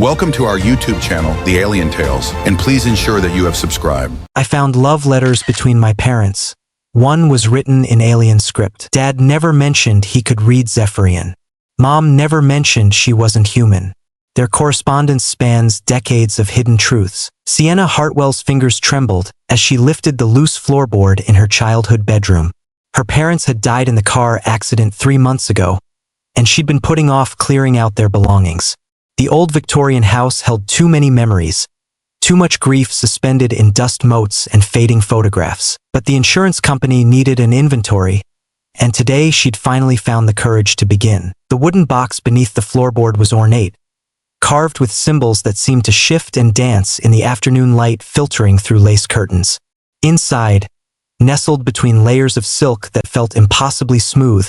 Welcome to our YouTube channel, The Alien Tales, and please ensure that you have subscribed. I found love letters between my parents. One was written in alien script. Dad never mentioned he could read Zephyrian. Mom never mentioned she wasn't human. Their correspondence spans decades of hidden truths. Sienna Hartwell's fingers trembled as she lifted the loose floorboard in her childhood bedroom. Her parents had died in the car accident 3 months ago, and she'd been putting off clearing out their belongings. The old Victorian house held too many memories, too much grief suspended in dust motes and fading photographs. But the insurance company needed an inventory, and today she'd finally found the courage to begin. The wooden box beneath the floorboard was ornate, carved with symbols that seemed to shift and dance in the afternoon light filtering through lace curtains. Inside, nestled between layers of silk that felt impossibly smooth,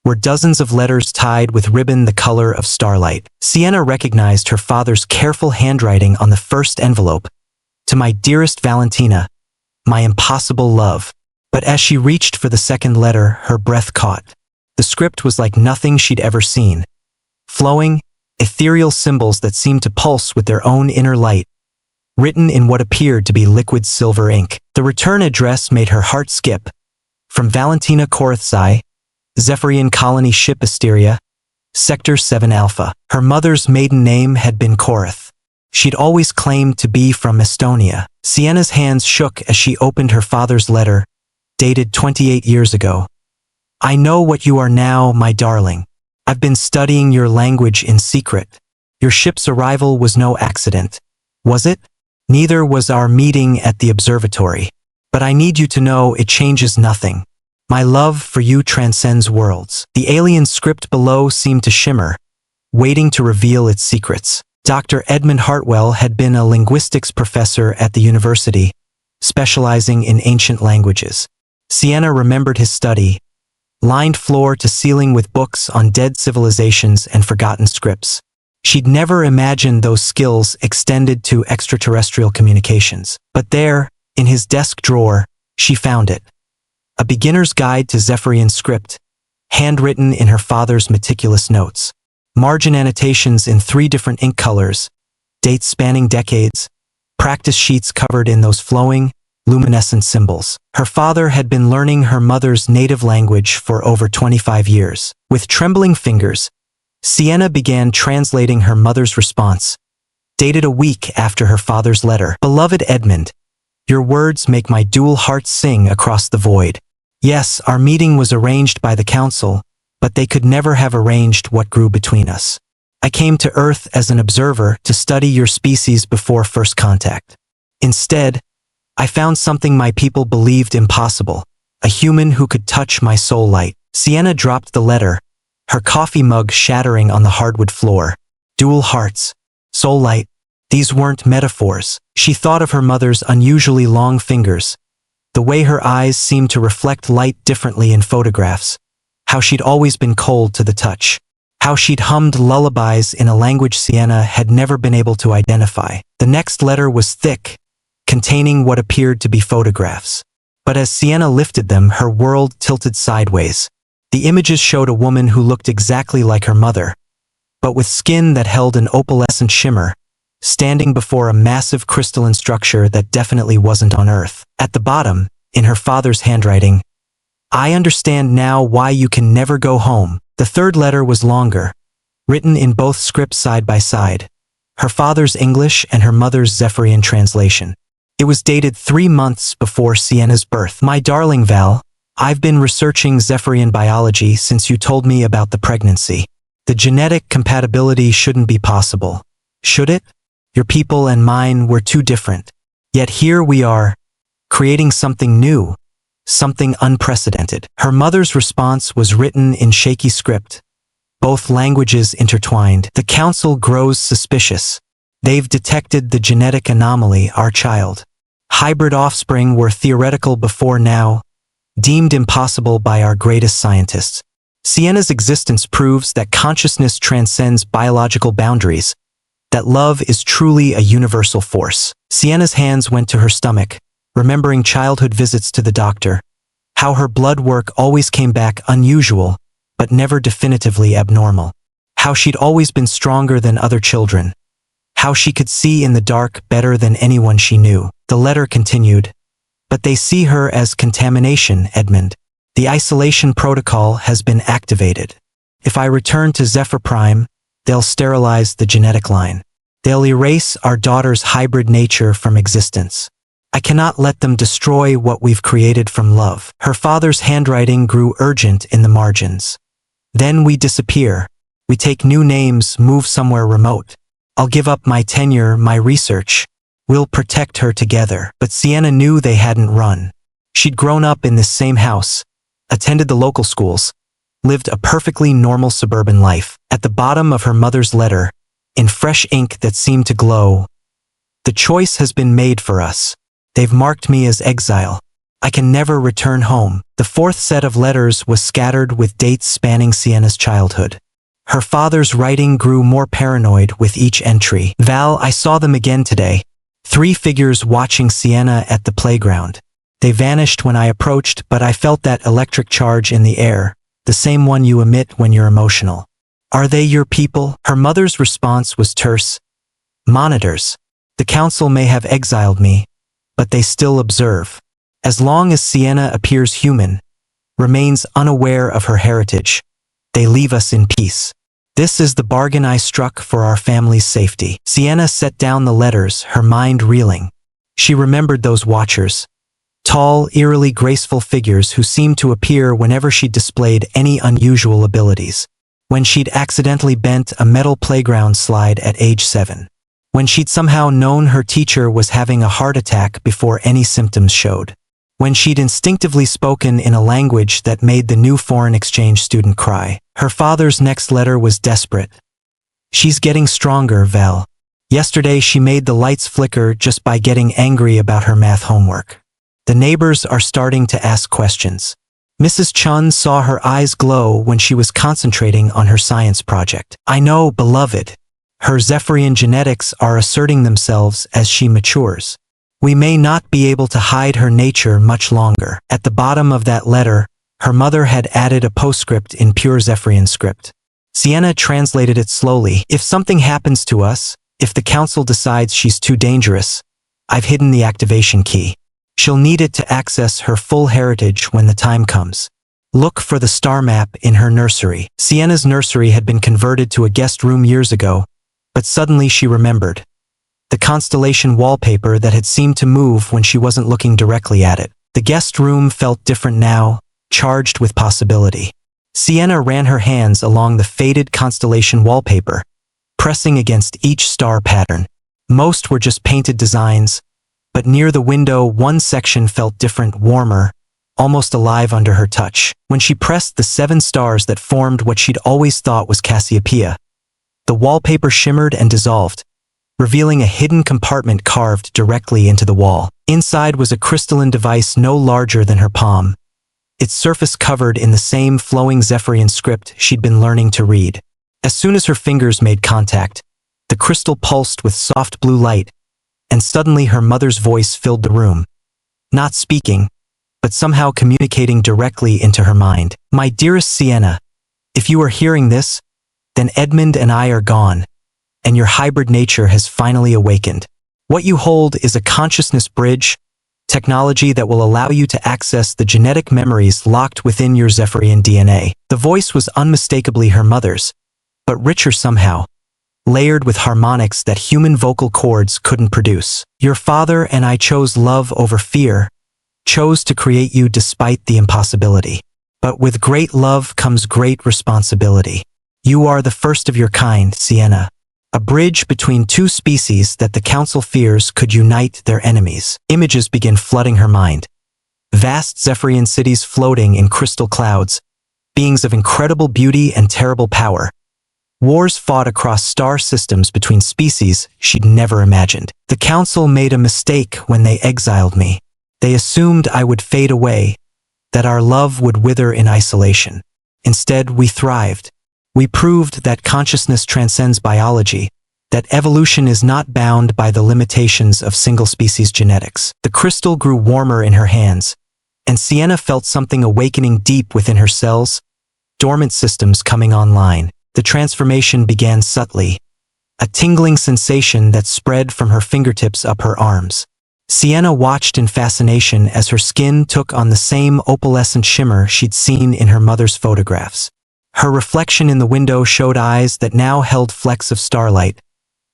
were dozens of letters tied with ribbon the color of starlight. Sienna recognized her father's careful handwriting on the first envelope. "To my dearest Valentina, my impossible love." But as she reached for the second letter, her breath caught. The script was like nothing she'd ever seen. Flowing, ethereal symbols that seemed to pulse with their own inner light, written in what appeared to be liquid silver ink. The return address made her heart skip. From Valentina Korathzai, Zephyrian Colony Ship Asteria, Sector 7 Alpha. Her mother's maiden name had been Korath. She'd always claimed to be from Estonia. Sienna's hands shook as she opened her father's letter, dated 28 years ago. "I know what you are now, my darling. I've been studying your language in secret. Your ship's arrival was no accident, was it? Neither was our meeting at the observatory. But I need you to know it changes nothing. My love for you transcends worlds." The alien script below seemed to shimmer, waiting to reveal its secrets. Dr. Edmund Hartwell had been a linguistics professor at the university, specializing in ancient languages. Sienna remembered his study, lined floor to ceiling with books on dead civilizations and forgotten scripts. She'd never imagined those skills extended to extraterrestrial communications. But there, in his desk drawer, she found it. A beginner's guide to Zephyrian script, handwritten in her father's meticulous notes. Margin annotations in 3 different ink colors, dates spanning decades, practice sheets covered in those flowing, luminescent symbols. Her father had been learning her mother's native language for over 25 years. With trembling fingers, Sienna began translating her mother's response, dated a week after her father's letter. "Beloved Edmund, your words make my dual heart sing across the void. Yes, our meeting was arranged by the council, but they could never have arranged what grew between us. I came to Earth as an observer to study your species before first contact. Instead, I found something my people believed impossible, a human who could touch my soul light." Sienna dropped the letter, her coffee mug shattering on the hardwood floor. Dual hearts, soul light, these weren't metaphors. She thought of her mother's unusually long fingers, the way her eyes seemed to reflect light differently in photographs, how she'd always been cold to the touch, how she'd hummed lullabies in a language Sienna had never been able to identify. The next letter was thick, containing what appeared to be photographs. But as Sienna lifted them, her world tilted sideways. The images showed a woman who looked exactly like her mother, but with skin that held an opalescent shimmer, standing before a massive crystalline structure that definitely wasn't on Earth. At the bottom, in her father's handwriting, "I understand now why you can never go home." The third letter was longer, written in both scripts side by side, her father's English and her mother's Zephyrian translation. It was dated 3 months before Sienna's birth. "My darling Val, I've been researching Zephyrian biology since you told me about the pregnancy. The genetic compatibility shouldn't be possible, should it? Your people and mine were too different. Yet here we are, creating something new, something unprecedented." Her mother's response was written in shaky script, both languages intertwined. "The council grows suspicious. They've detected the genetic anomaly, our child. Hybrid offspring were theoretical before now, deemed impossible by our greatest scientists. Sienna's existence proves that consciousness transcends biological boundaries, that love is truly a universal force." Sienna's hands went to her stomach, remembering childhood visits to the doctor, how her blood work always came back unusual, but never definitively abnormal, how she'd always been stronger than other children, how she could see in the dark better than anyone she knew. The letter continued, "But they see her as contamination, Edmund. The isolation protocol has been activated. If I return to Zephyr Prime, they'll sterilize the genetic line. They'll erase our daughter's hybrid nature from existence. I cannot let them destroy what we've created from love." Her father's handwriting grew urgent in the margins. "Then we disappear. We take new names, move somewhere remote. I'll give up my tenure, my research. We'll protect her together." But Sienna knew they hadn't run. She'd grown up in this same house, attended the local schools, lived a perfectly normal suburban life. At the bottom of her mother's letter, in fresh ink that seemed to glow, "The choice has been made for us. They've marked me as exile. I can never return home." The fourth set of letters was scattered with dates spanning Sienna's childhood. Her father's writing grew more paranoid with each entry. "Val, I saw them again today. 3 figures watching Sienna at the playground. They vanished when I approached, but I felt that electric charge in the air, the same one you emit when you're emotional. Are they your people?" Her mother's response was terse. "Monitors. The council may have exiled me, but they still observe. As long as Sienna appears human, remains unaware of her heritage, they leave us in peace. This is the bargain I struck for our family's safety." Sienna set down the letters, her mind reeling. She remembered those watchers. Tall, eerily graceful figures who seemed to appear whenever she displayed any unusual abilities. When she'd accidentally bent a metal playground slide at age 7. When she'd somehow known her teacher was having a heart attack before any symptoms showed. When she'd instinctively spoken in a language that made the new foreign exchange student cry. Her father's next letter was desperate. "She's getting stronger, Val. Yesterday she made the lights flicker just by getting angry about her math homework. The neighbors are starting to ask questions. Mrs. Chun saw her eyes glow when she was concentrating on her science project. I know, beloved. Her Zephyrian genetics are asserting themselves as she matures. We may not be able to hide her nature much longer." At the bottom of that letter, her mother had added a postscript in pure Zephyrian script. Sienna translated it slowly. "If something happens to us, if the council decides she's too dangerous, I've hidden the activation key. She'll need it to access her full heritage when the time comes. Look for the star map in her nursery." Sienna's nursery had been converted to a guest room years ago, but suddenly she remembered. The constellation wallpaper that had seemed to move when she wasn't looking directly at it. The guest room felt different now, charged with possibility. Sienna ran her hands along the faded constellation wallpaper, pressing against each star pattern. Most were just painted designs, but near the window one section felt different, warmer, almost alive under her touch. When she pressed the 7 stars that formed what she'd always thought was Cassiopeia, the wallpaper shimmered and dissolved, revealing a hidden compartment carved directly into the wall. Inside was a crystalline device no larger than her palm, its surface covered in the same flowing Zephyrian script she'd been learning to read. As soon as her fingers made contact, the crystal pulsed with soft blue light, and suddenly her mother's voice filled the room. Not speaking, but somehow communicating directly into her mind. "My dearest Sienna, if you are hearing this, then Edmund and I are gone, and your hybrid nature has finally awakened. What you hold is a consciousness bridge, technology that will allow you to access the genetic memories locked within your Zephyrian DNA." The voice was unmistakably her mother's, but richer somehow, layered with harmonics that human vocal cords couldn't produce. "Your father and I chose love over fear, chose to create you despite the impossibility. But with great love comes great responsibility. You are the first of your kind, Sienna. A bridge between 2 species that the council fears could unite their enemies." Images begin flooding her mind. Vast Zephyrian cities floating in crystal clouds, beings of incredible beauty and terrible power. Wars fought across star systems between species she'd never imagined. "The council made a mistake when they exiled me. They assumed I would fade away, that our love would wither in isolation. Instead, we thrived. We proved that consciousness transcends biology, that evolution is not bound by the limitations of single-species genetics." The crystal grew warmer in her hands, and Sienna felt something awakening deep within her cells, dormant systems coming online. The transformation began subtly. a tingling sensation that spread from her fingertips up her arms. Sienna watched in fascination as her skin took on the same opalescent shimmer she'd seen in her mother's photographs. Her reflection in the window showed eyes that now held flecks of starlight,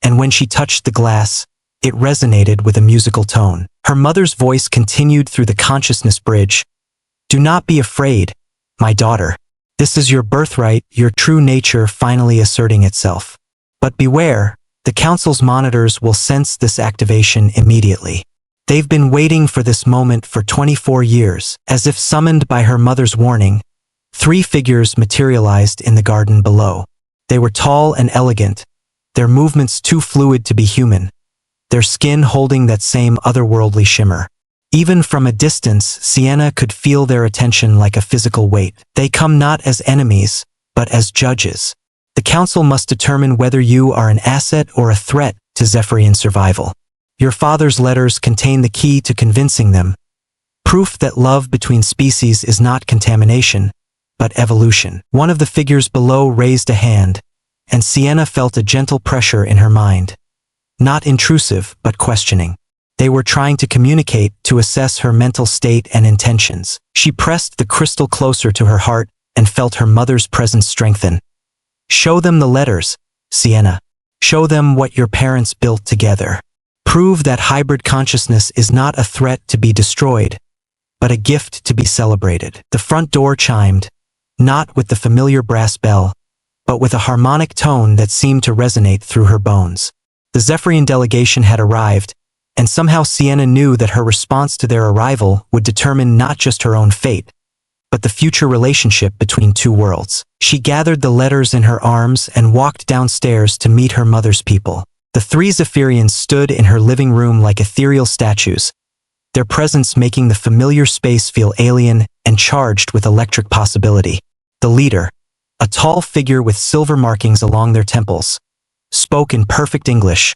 and when she touched the glass, it resonated with a musical tone. Her mother's voice continued through the consciousness bridge. "Do not be afraid, my daughter. This is your birthright, your true nature finally asserting itself. But beware, the Council's monitors will sense this activation immediately. They've been waiting for this moment for 24 years." As if summoned by her mother's warning, 3 figures materialized in the garden below. They were tall and elegant, their movements too fluid to be human, their skin holding that same otherworldly shimmer. Even from a distance, Sienna could feel their attention like a physical weight. "They come not as enemies, but as judges. The Council must determine whether you are an asset or a threat to Zephyrian survival. Your father's letters contain the key to convincing them. Proof that love between species is not contamination, but evolution." One of the figures below raised a hand, and Sienna felt a gentle pressure in her mind. Not intrusive, but questioning. They were trying to communicate, to assess her mental state and intentions. She pressed the crystal closer to her heart and felt her mother's presence strengthen. "Show them the letters, Sienna. Show them what your parents built together. Prove that hybrid consciousness is not a threat to be destroyed, but a gift to be celebrated." The front door chimed, not with the familiar brass bell, but with a harmonic tone that seemed to resonate through her bones. The Zephyrian delegation had arrived, and somehow Sienna knew that her response to their arrival would determine not just her own fate, but the future relationship between two worlds. She gathered the letters in her arms and walked downstairs to meet her mother's people. The 3 Zephyrians stood in her living room like ethereal statues, their presence making the familiar space feel alien and charged with electric possibility. The leader, a tall figure with silver markings along their temples, spoke in perfect English,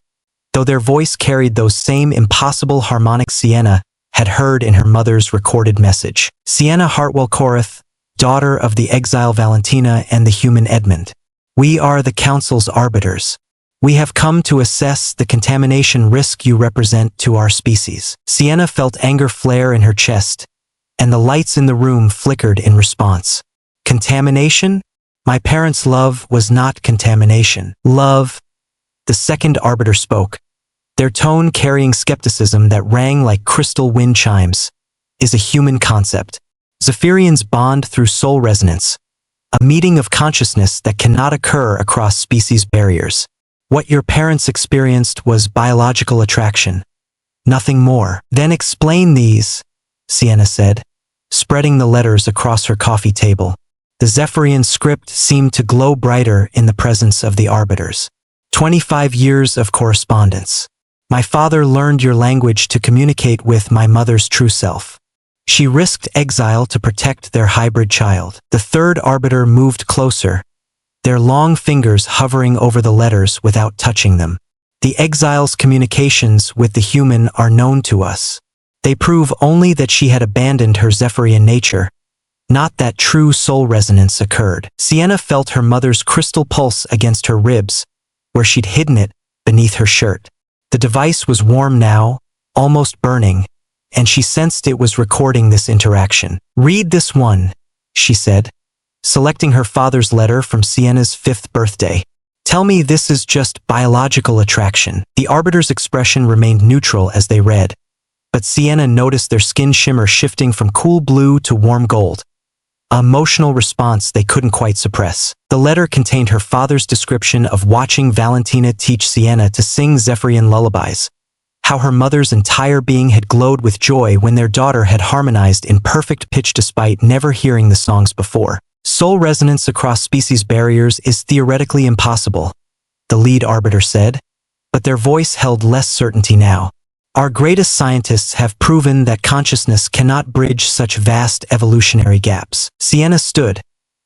though their voice carried those same impossible harmonics Sienna had heard in her mother's recorded message. "Sienna Hartwell Korath, daughter of the exile Valentina and the human Edmund. We are the Council's arbiters. We have come to assess the contamination risk you represent to our species." Sienna felt anger flare in her chest, and the lights in the room flickered in response. "Contamination? My parents' love was not contamination. Love," the second arbiter spoke, their tone carrying skepticism that rang like crystal wind chimes, "is a human concept. Zephyrians bond through soul resonance, a meeting of consciousness that cannot occur across species barriers. What your parents experienced was biological attraction, nothing more." "Then explain these," Sienna said, spreading the letters across her coffee table. The Zephyrian script seemed to glow brighter in the presence of the arbiters. 25 years of correspondence. My father learned your language to communicate with my mother's true self. She risked exile to protect their hybrid child." The third arbiter moved closer, their long fingers hovering over the letters without touching them. "The exile's communications with the human are known to us. They prove only that she had abandoned her Zephyrian nature, not that true soul resonance occurred." Sienna felt her mother's crystal pulse against her ribs, where she'd hidden it beneath her shirt. The device was warm now, almost burning, and she sensed it was recording this interaction. "Read this one," she said, selecting her father's letter from Sienna's 5th birthday. "Tell me this is just biological attraction." The arbiter's expression remained neutral as they read, but Sienna noticed their skin shimmer shifting from cool blue to warm gold, an emotional response they couldn't quite suppress. The letter contained her father's description of watching Valentina teach Sienna to sing Zephyrian lullabies, how her mother's entire being had glowed with joy when their daughter had harmonized in perfect pitch despite never hearing the songs before. "Soul resonance across species barriers is theoretically impossible," the lead arbiter said, but their voice held less certainty now. "Our greatest scientists have proven that consciousness cannot bridge such vast evolutionary gaps." Sienna stood,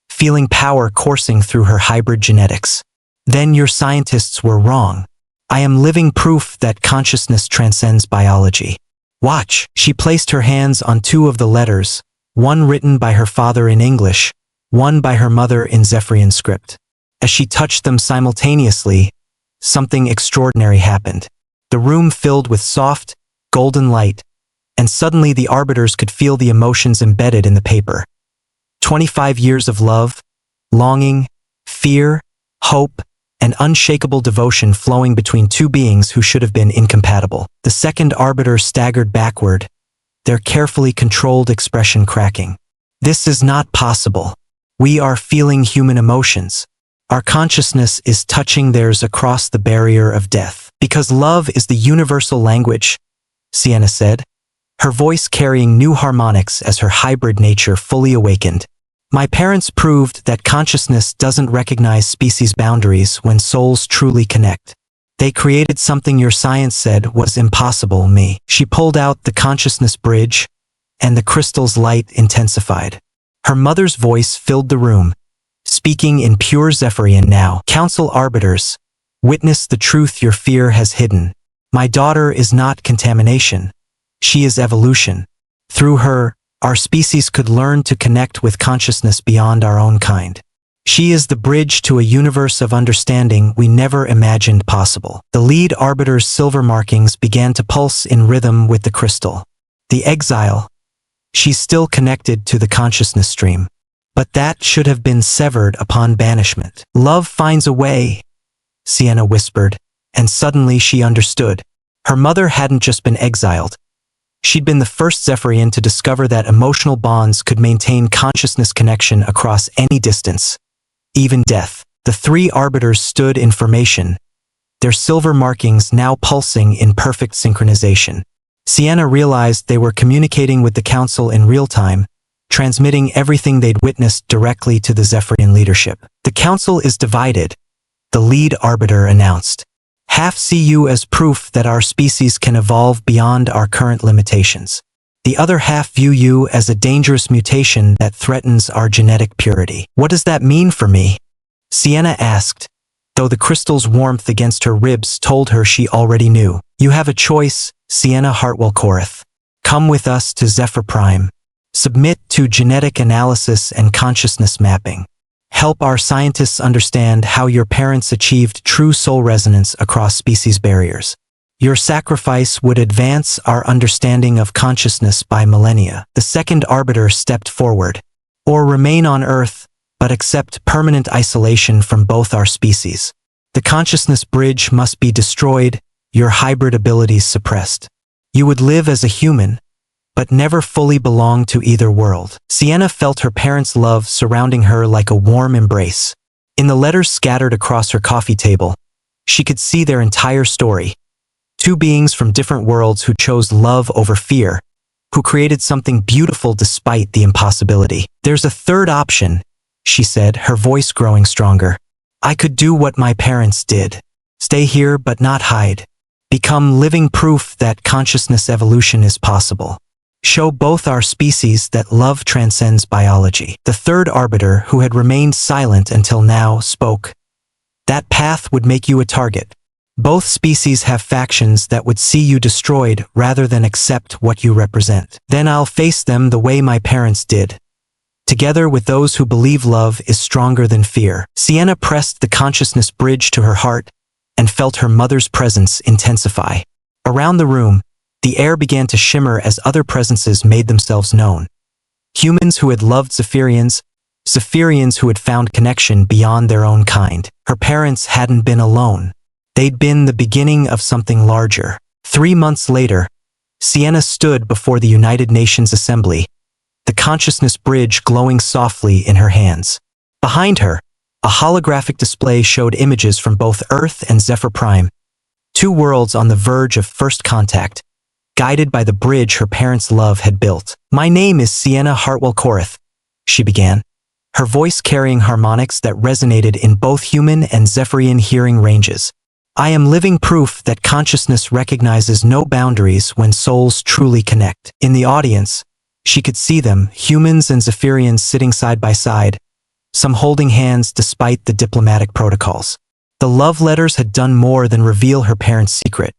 feeling power coursing through her hybrid genetics. "Then your scientists were wrong. I am living proof that consciousness transcends biology. Watch." She placed her hands on 2 of the letters, one written by her father in English, one by her mother in Zephyrian script. As she touched them simultaneously, something extraordinary happened. The room filled with soft, golden light, and suddenly the arbiters could feel the emotions embedded in the paper. 25 years of love, longing, fear, hope, and unshakable devotion flowing between two beings who should have been incompatible. The second arbiter staggered backward, their carefully controlled expression cracking. This is not possible. We are feeling human emotions. Our consciousness is touching theirs across the barrier of death. Because love is the universal language, Sienna said, her voice carrying new harmonics as her hybrid nature fully awakened. My parents proved that consciousness doesn't recognize species boundaries when souls truly connect. They created something your science said was impossible, me. She pulled out the consciousness bridge, and the crystal's light intensified. Her mother's voice filled the room, speaking in pure Zephyrian now. Council arbiters, witness the truth your fear has hidden. My daughter is not contamination. She is evolution. Through her, our species could learn to connect with consciousness beyond our own kind. She is the bridge to a universe of understanding we never imagined possible. The lead arbiter's silver markings began to pulse in rhythm with the crystal. The exile. She's still connected to the consciousness stream. But that should have been severed upon banishment. Love finds a way, Sienna whispered, and suddenly she understood. Her mother hadn't just been exiled. She'd been the first Zephyrian to discover that emotional bonds could maintain consciousness connection across any distance, even death. The three arbiters stood in formation, their silver markings now pulsing in perfect synchronization. Sienna realized they were communicating with the council in real time, transmitting everything they'd witnessed directly to the Zephyrian leadership. The council is divided, the lead arbiter announced. Half see you as proof that our species can evolve beyond our current limitations. The other half view you as a dangerous mutation that threatens our genetic purity. What does that mean for me? Sienna asked, though the crystal's warmth against her ribs told her she already knew. You have a choice, Sienna Hartwell-Korath. Come with us to Zephyr Prime. Submit to genetic analysis and consciousness mapping. Help our scientists understand how your parents achieved true soul resonance across species barriers. Your sacrifice would advance our understanding of consciousness by millennia. The second arbiter stepped forward. Or remain on Earth, but accept permanent isolation from both our species. The consciousness bridge must be destroyed, your hybrid abilities suppressed. You would live as a human, but never fully belong to either world. Sienna felt her parents' love surrounding her like a warm embrace. In the letters scattered across her coffee table, she could see their entire story. Two beings from different worlds who chose love over fear, who created something beautiful despite the impossibility. There's a third option, she said, her voice growing stronger. I could do what my parents did. Stay here but not hide. Become living proof that consciousness evolution is possible. Show both our species that love transcends biology. The third arbiter, who had remained silent until now, spoke. That path would make you a target. Both species have factions that would see you destroyed rather than accept what you represent. Then I'll face them the way my parents did. Together with those who believe love is stronger than fear. Sienna pressed the consciousness bridge to her heart and felt her mother's presence intensify. Around the room, the air began to shimmer as other presences made themselves known. Humans who had loved Zephyrians, Zephyrians who had found connection beyond their own kind. Her parents hadn't been alone. They'd been the beginning of something larger. 3 months later, Sienna stood before the United Nations Assembly, the consciousness bridge glowing softly in her hands. Behind her, a holographic display showed images from both Earth and Zephyr Prime, two worlds on the verge of first contact, guided by the bridge her parents' love had built. My name is Sienna Hartwell-Korath, she began, her voice carrying harmonics that resonated in both human and Zephyrian hearing ranges. I am living proof that consciousness recognizes no boundaries when souls truly connect. In the audience, she could see them, humans and Zephyrians sitting side by side, some holding hands despite the diplomatic protocols. The love letters had done more than reveal her parents' secret.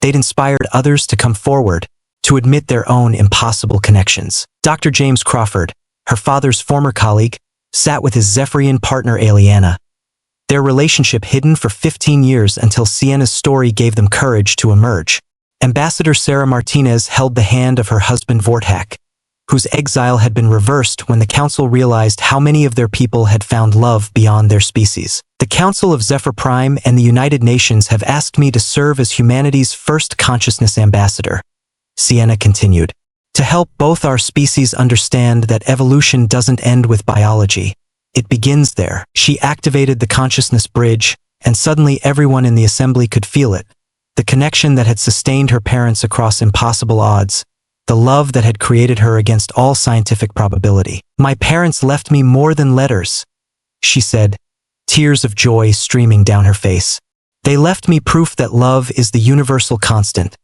They'd inspired others to come forward, to admit their own impossible connections. Dr. James Crawford, her father's former colleague, sat with his Zephyrian partner Aliana, their relationship hidden for 15 years until Sienna's story gave them courage to emerge. Ambassador Sarah Martinez held the hand of her husband Vortak, whose exile had been reversed when the council realized how many of their people had found love beyond their species. The Council of Zephyr Prime and the United Nations have asked me to serve as humanity's first consciousness ambassador, Sienna continued, to help both our species understand that evolution doesn't end with biology. It begins there. She activated the consciousness bridge, and suddenly everyone in the assembly could feel it. The connection that had sustained her parents across impossible odds. The love that had created her against all scientific probability. My parents left me more than letters, she said, tears of joy streaming down her face. They left me proof that love is the universal constant,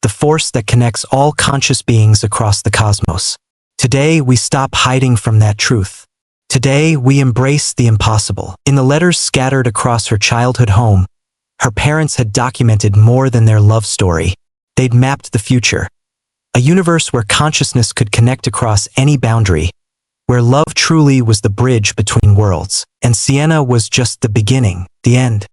the force that connects all conscious beings across the cosmos. Today, we stop hiding from that truth. Today, we embrace the impossible. In the letters scattered across her childhood home, her parents had documented more than their love story. They'd mapped the future. A universe where consciousness could connect across any boundary, where love truly was the bridge between worlds. And Sienna was just the beginning, the end.